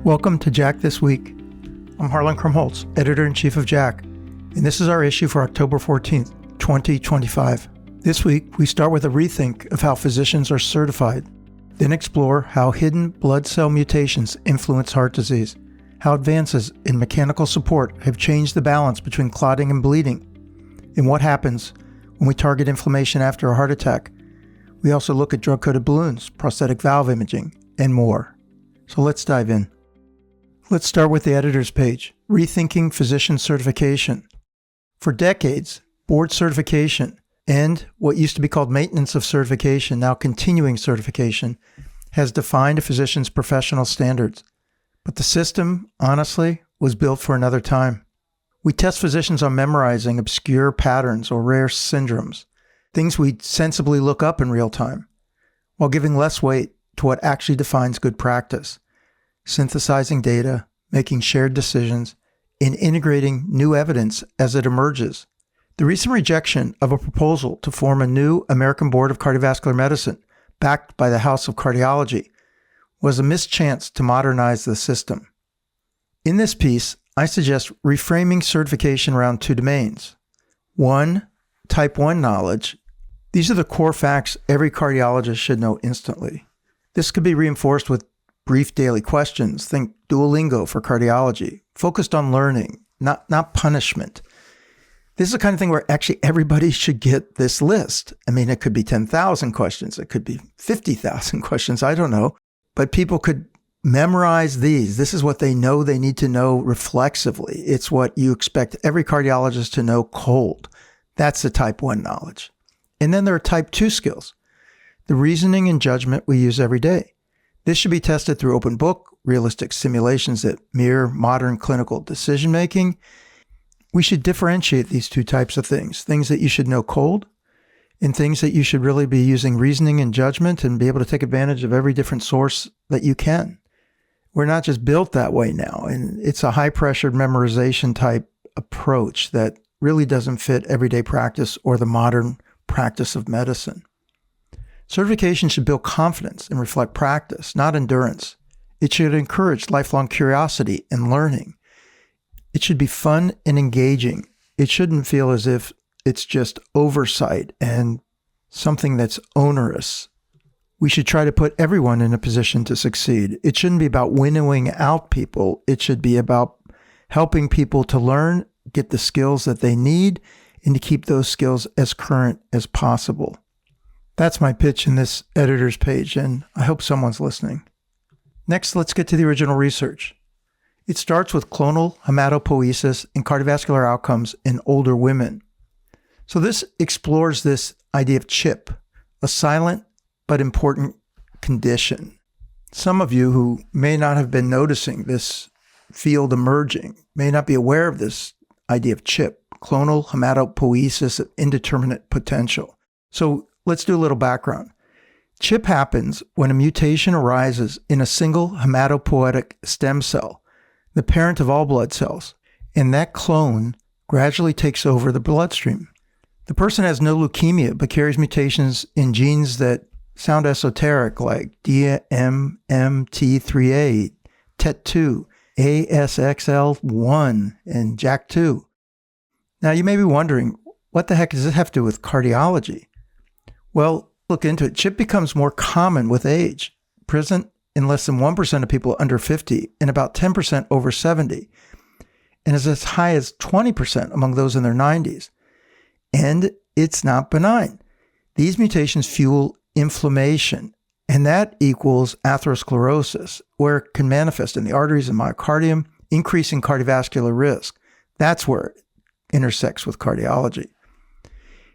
Welcome to JACC This Week. I'm Harlan Krumholz, Editor-in-Chief of JACC, and this is our issue for October 14th, 2025. This week, we start with a rethink of how physicians are certified, then explore how hidden blood cell mutations influence heart disease, how advances in mechanical support have changed the balance between clotting and bleeding, and what happens when we target inflammation after a heart attack. We also look at drug-coated balloons, prosthetic valve imaging, and more. So let's dive in. Let's start with the editor's page, Rethinking Physician Certification. For decades, board certification and what used to be called maintenance of certification, now continuing certification, has defined a physician's professional standards. But the system, honestly, was built for another time. We test physicians on memorizing obscure patterns or rare syndromes, things we sensibly look up in real time, while giving less weight to what actually defines good practice. Synthesizing data, making shared decisions, and integrating new evidence as it emerges. The recent rejection of a proposal to form a new American Board of Cardiovascular Medicine, backed by the House of Cardiology, was a missed chance to modernize the system. In this piece, I suggest reframing certification around two domains. One, type 1 knowledge. These are the core facts every cardiologist should know instantly. This could be reinforced with brief daily questions. Think Duolingo for cardiology, focused on learning, not punishment. This is the kind of thing where actually everybody should get this list. I mean, it could be 10,000 questions. It could be 50,000 questions. I don't know. But people could memorize these. This is what they know they need to know reflexively. It's what you expect every cardiologist to know cold. That's the type 1 knowledge. And then there are type 2 skills, the reasoning and judgment we use every day. This should be tested through open book, realistic simulations that mirror modern clinical decision-making. We should differentiate these two types of things that you should know cold and things that you should really be using reasoning and judgment and be able to take advantage of every different source that you can. We're not just built that way now, and it's a high-pressured memorization type approach that really doesn't fit everyday practice or the modern practice of medicine. Certification should build confidence and reflect practice, not endurance. It should encourage lifelong curiosity and learning. It should be fun and engaging. It shouldn't feel as if it's just oversight and something that's onerous. We should try to put everyone in a position to succeed. It shouldn't be about winnowing out people. It should be about helping people to learn, get the skills that they need, and to keep those skills as current as possible. That's my pitch in this editor's page, and I hope someone's listening. Next, let's get to the original research. It starts with clonal hematopoiesis and cardiovascular outcomes in older women. So this explores this idea of CHIP, a silent but important condition. Some of you who may not have been noticing this field emerging may not be aware of this idea of CHIP, clonal hematopoiesis of indeterminate potential. So let's do a little background. CHIP happens when a mutation arises in a single hematopoietic stem cell, the parent of all blood cells, and that clone gradually takes over the bloodstream. The person has no leukemia, but carries mutations in genes that sound esoteric, like DMMT3A, TET2, ASXL1, and JACC2. Now, you may be wondering, what the heck does this have to do with cardiology? Well, look into it. CHIP becomes more common with age, present in less than 1% of people under 50 and about 10% over 70, and is as high as 20% among those in their 90s. And it's not benign. These mutations fuel inflammation, and that equals atherosclerosis, where it can manifest in the arteries and myocardium, increasing cardiovascular risk. That's where it intersects with cardiology.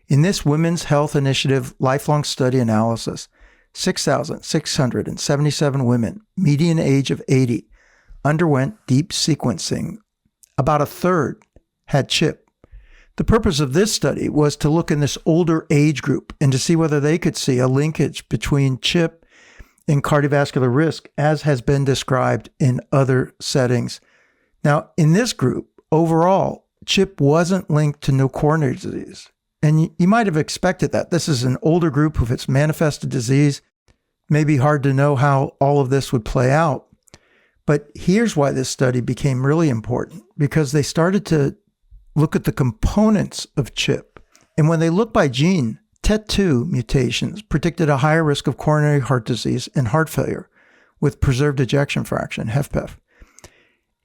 In this Women's Health Initiative lifelong study analysis, 6,677 women, median age of 80, underwent deep sequencing. About a third had CHIP. The purpose of this study was to look in this older age group and to see whether they could see a linkage between CHIP and cardiovascular risk, as has been described in other settings. Now, in this group, overall, CHIP wasn't linked to no coronary disease. And you might have expected that. This is an older group of its manifested disease. It may be hard to know how all of this would play out. But here's why this study became really important, because they started to look at the components of CHIP. And when they looked by gene, TET2 mutations predicted a higher risk of coronary heart disease and heart failure with preserved ejection fraction, HFpEF.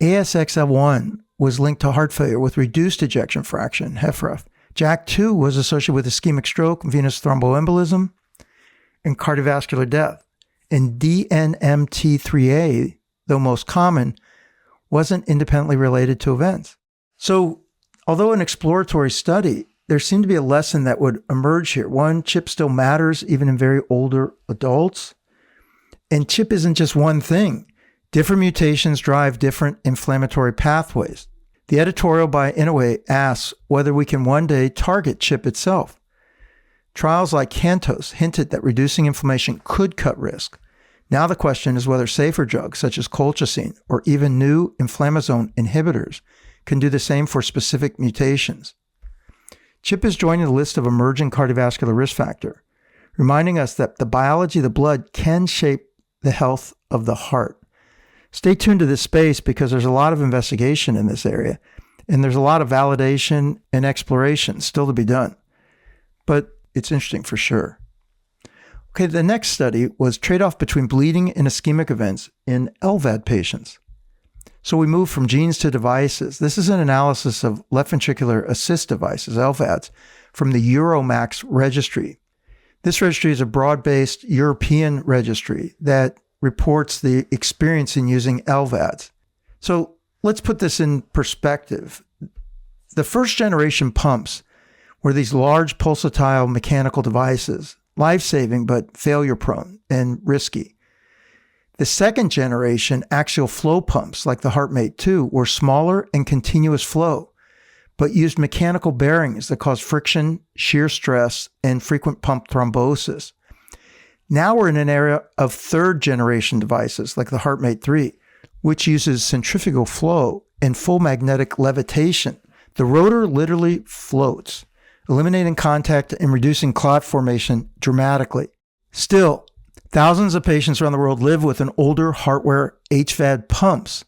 ASXL1 was linked to heart failure with reduced ejection fraction, HFrEF. JACC2 was associated with ischemic stroke, venous thromboembolism, and cardiovascular death. And DNMT3A, though most common, wasn't independently related to events. So, although an exploratory study, there seemed to be a lesson that would emerge here. One, CHIP still matters even in very older adults. And CHIP isn't just one thing. Different mutations drive different inflammatory pathways. The editorial by Inouye asks whether we can one day target CHIP itself. Trials like CANTOS hinted that reducing inflammation could cut risk. Now the question is whether safer drugs such as colchicine or even new inflammasome inhibitors can do the same for specific mutations. CHIP is joining the list of emerging cardiovascular risk factor, reminding us that the biology of the blood can shape the health of the heart. Stay tuned to this space because there's a lot of investigation in this area, and there's a lot of validation and exploration still to be done. But it's interesting for sure. Okay, the next study was trade-off between bleeding and ischemic events in LVAD patients. So we move from genes to devices. This is an analysis of left ventricular assist devices, LVADs, from the EuroMax registry. This registry is a broad-based European registry that reports the experience in using LVADs. So let's put this in perspective. The first generation pumps were these large pulsatile mechanical devices, life-saving but failure-prone and risky. The second generation axial flow pumps, like the HeartMate 2, were smaller and continuous flow, but used mechanical bearings that caused friction, shear stress, and frequent pump thrombosis. Now we're in an era of third generation devices, like the HeartMate 3, which uses centrifugal flow and full magnetic levitation. The rotor literally floats, eliminating contact and reducing clot formation dramatically. Still, thousands of patients around the world live with an older hardware HVAD pumps.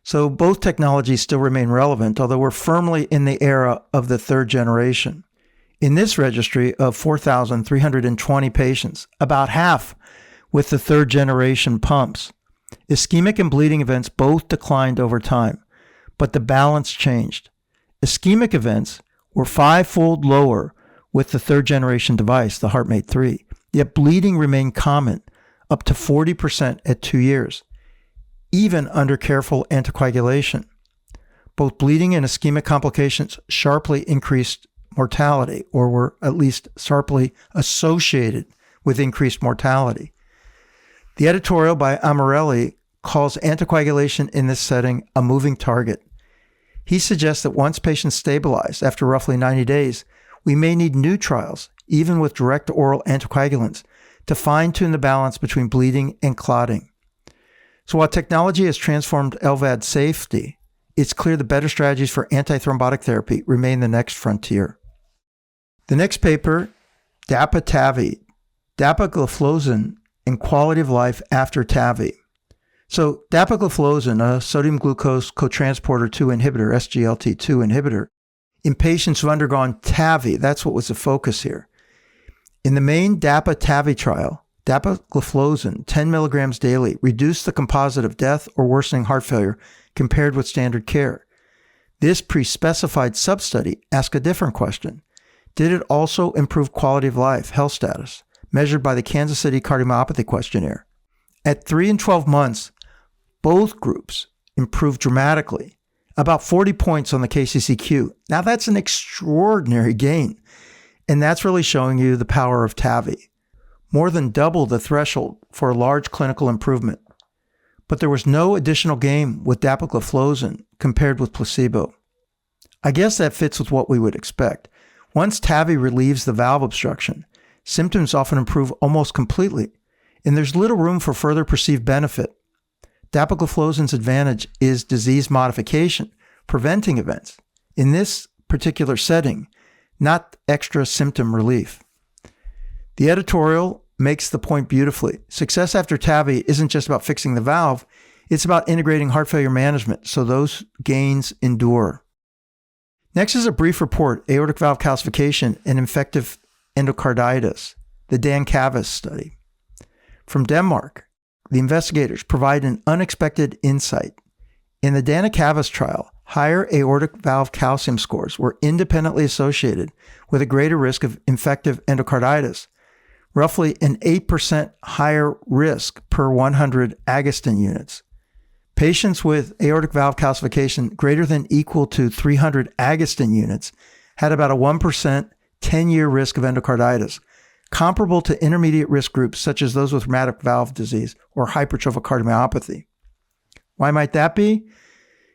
So both technologies still remain relevant, although we're firmly in the era of the third generation. In this registry of 4,320 patients, about half with the third generation pumps, ischemic and bleeding events both declined over time, but the balance changed. Ischemic events were 5-fold lower with the third generation device, the HeartMate 3. Yet bleeding remained common, up to 40% at 2 years, even under careful anticoagulation. Both bleeding and ischemic complications sharply increased mortality, or were at least sharply associated with increased mortality. The editorial by Amarelli calls anticoagulation in this setting a moving target. He suggests that once patients stabilize after roughly 90 days, we may need new trials, even with direct oral anticoagulants, to fine-tune the balance between bleeding and clotting. So while technology has transformed LVAD safety, it's clear the better strategies for antithrombotic therapy remain the next frontier. The next paper, DAPA-TAVI, dapagliflozin and quality of life after TAVI. So dapagliflozin, a sodium glucose cotransporter 2 inhibitor, SGLT2 inhibitor, in patients who've undergone TAVI, that's what was the focus here. In the main DAPA-TAVI trial, dapagliflozin, 10 milligrams daily, reduced the composite of death or worsening heart failure compared with standard care. This pre-specified sub-study asked a different question. Did it also improve quality of life, health status, measured by the Kansas City Cardiomyopathy Questionnaire? At 3 and 12 months, both groups improved dramatically, about 40 points on the KCCQ. Now that's an extraordinary gain, and that's really showing you the power of TAVI. More than double the threshold for a large clinical improvement. But there was no additional gain with dapagliflozin compared with placebo. I guess that fits with what we would expect. Once TAVI relieves the valve obstruction, symptoms often improve almost completely, and there's little room for further perceived benefit. Dapagliflozin's advantage is disease modification, preventing events. In this particular setting, not extra symptom relief. The editorial makes the point beautifully. Success after TAVI isn't just about fixing the valve, It's about integrating heart failure management so those gains endure. Next is a brief report, aortic valve calcification and infective endocarditis, the JACC study. From Denmark, the investigators provide an unexpected insight. In the JACC trial, higher aortic valve calcium scores were independently associated with a greater risk of infective endocarditis, roughly an 8% higher risk per 100 Agustin units. Patients with aortic valve calcification greater than equal to 300 Agustin units had about a 1% 10-year risk of endocarditis, comparable to intermediate risk groups such as those with rheumatic valve disease or hypertrophic cardiomyopathy. Why might that be?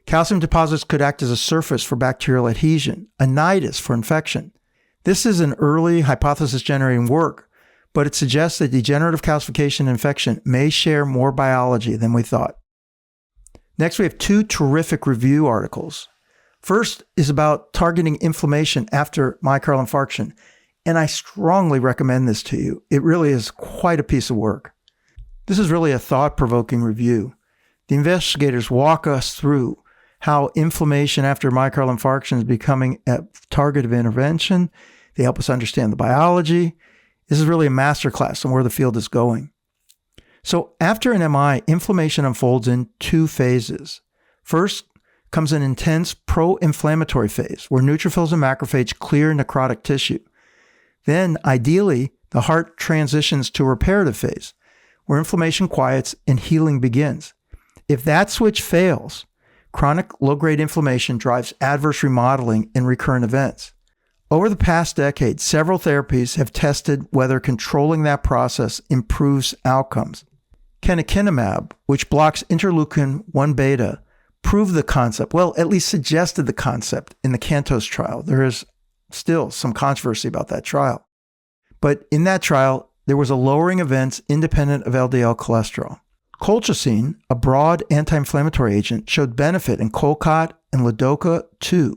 Calcium deposits could act as a surface for bacterial adhesion, a nidus for infection. This is an early hypothesis-generating work, but it suggests that degenerative calcification and infection may share more biology than we thought. Next, we have two terrific review articles. First is about targeting inflammation after myocardial infarction, and I strongly recommend this to you. It really is quite a piece of work. This is really a thought-provoking review. The investigators walk us through how inflammation after myocardial infarction is becoming a target of intervention. They help us understand the biology. This is really a masterclass on where the field is going. So after an MI, inflammation unfolds in two phases. First comes an intense pro-inflammatory phase where neutrophils and macrophages clear necrotic tissue. Then, ideally, the heart transitions to a reparative phase where inflammation quiets and healing begins. If that switch fails, chronic low-grade inflammation drives adverse remodeling and recurrent events. Over the past decade, several therapies have tested whether controlling that process improves outcomes. Canakinumab, which blocks interleukin-1 beta, proved the concept, well, at least suggested the concept in the CANTOS trial. There is still some controversy about that trial. But in that trial, there was a lowering of events independent of LDL cholesterol. Colchicine, a broad anti-inflammatory agent, showed benefit in COLCOT and LADOCA-2,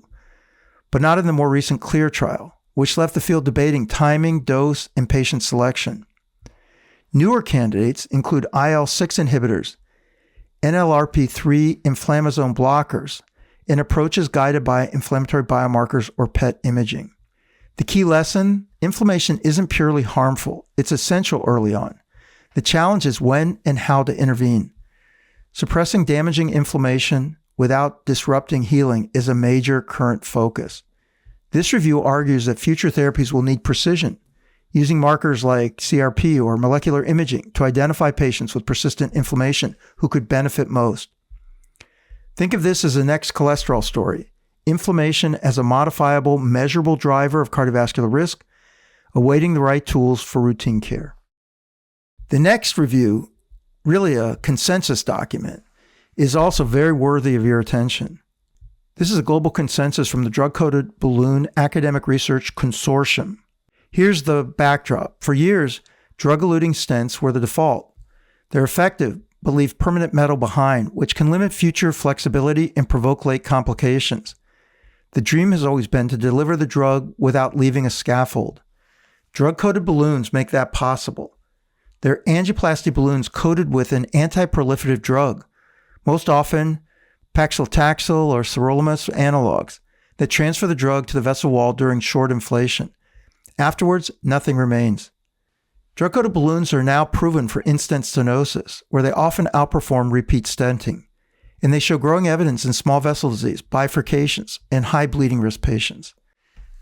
but not in the more recent CLEAR trial, which left the field debating timing, dose, and patient selection. Newer candidates include IL-6 inhibitors, NLRP3 inflammasome blockers, and approaches guided by inflammatory biomarkers or PET imaging. The key lesson: inflammation isn't purely harmful. It's essential early on. The challenge is when and how to intervene. Suppressing damaging inflammation without disrupting healing is a major current focus. This review argues that future therapies will need precision, using markers like CRP or molecular imaging to identify patients with persistent inflammation who could benefit most. Think of this as the next cholesterol story: inflammation as a modifiable, measurable driver of cardiovascular risk, awaiting the right tools for routine care. The next review, really a consensus document, is also very worthy of your attention. This is a global consensus from the Drug-Coated Balloon Academic Research Consortium. Here's the backdrop. For years, drug-eluting stents were the default. They're effective, but leave permanent metal behind, which can limit future flexibility and provoke late complications. The dream has always been to deliver the drug without leaving a scaffold. Drug-coated balloons make that possible. They're angioplasty balloons coated with an anti-proliferative drug, most often paclitaxel or sirolimus analogs, that transfer the drug to the vessel wall during short inflation. Afterwards, nothing remains. Drug-coated balloons are now proven for in-stent stenosis, where they often outperform repeat stenting, and they show growing evidence in small vessel disease, bifurcations, and high bleeding risk patients.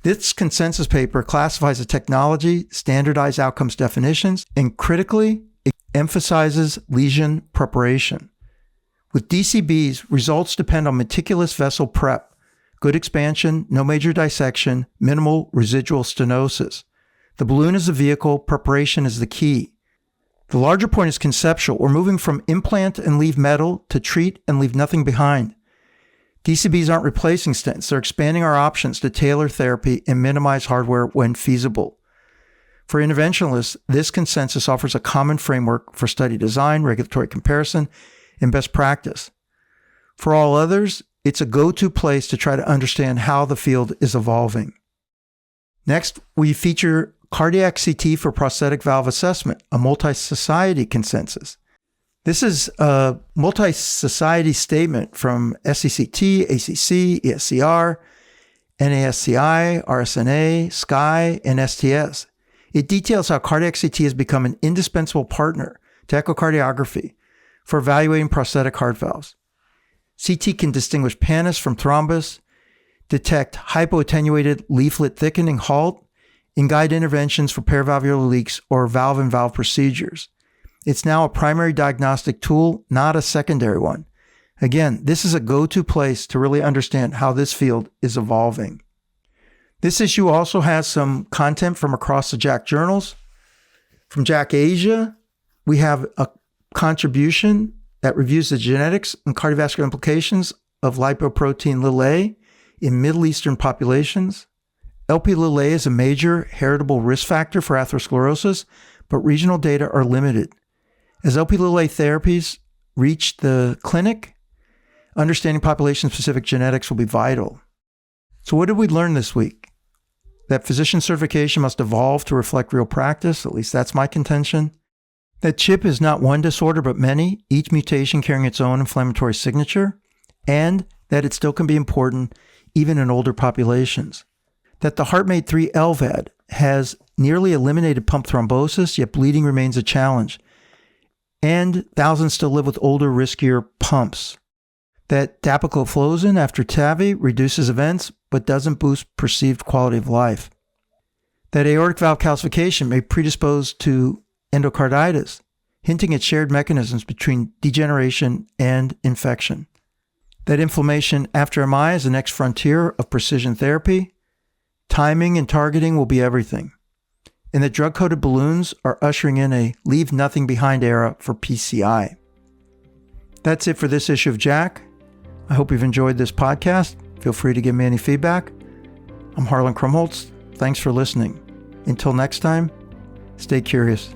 This consensus paper classifies the technology, standardized outcomes definitions, and critically, it emphasizes lesion preparation. With DCBs, results depend on meticulous vessel prep, good expansion, no major dissection, minimal residual stenosis. The balloon is the vehicle, preparation is the key. The larger point is conceptual. We're moving from implant and leave metal to treat and leave nothing behind. DCBs aren't replacing stents. They're expanding our options to tailor therapy and minimize hardware when feasible. For interventionalists, this consensus offers a common framework for study design, regulatory comparison, and best practice. For all others, it's a go-to place to try to understand how the field is evolving. Next, we feature cardiac CT for prosthetic valve assessment, a multi-society consensus. This is a multi-society statement from SECT, ACC, ESCR, NASCI, RSNA, SCI, and STS. It details how cardiac CT has become an indispensable partner to echocardiography for evaluating prosthetic heart valves. CT can distinguish pannus from thrombus, detect hypoattenuated leaflet thickening halt, and guide interventions for paravalvular leaks or valve-in-valve procedures. It's now a primary diagnostic tool, not a secondary one. Again, this is a go-to place to really understand how this field is evolving. This issue also has some content from across the JACC journals. From JACC Asia, we have a contribution that reviews the genetics and cardiovascular implications of lipoprotein a in Middle Eastern populations. Lp(a) is a major heritable risk factor for atherosclerosis, but regional data are limited. As Lp(a) therapies reach the clinic, understanding population-specific genetics will be vital. So what did we learn this week? That physician certification must evolve to reflect real practice, at least that's my contention. That CHIP is not one disorder but many, each mutation carrying its own inflammatory signature, and that it still can be important even in older populations. That the HeartMate 3 LVAD has nearly eliminated pump thrombosis, yet bleeding remains a challenge. And thousands still live with older, riskier pumps. That dapagliflozin after TAVI reduces events, but doesn't boost perceived quality of life. That aortic valve calcification may predispose to endocarditis, hinting at shared mechanisms between degeneration and infection. That inflammation after MI is the next frontier of precision therapy. Timing and targeting will be everything. And that drug-coated balloons are ushering in a leave nothing behind era for PCI. That's it for this issue of JACC. I hope you've enjoyed this podcast. Feel free to give me any feedback. I'm Harlan Krumholz. Thanks for listening. Until next time, stay curious.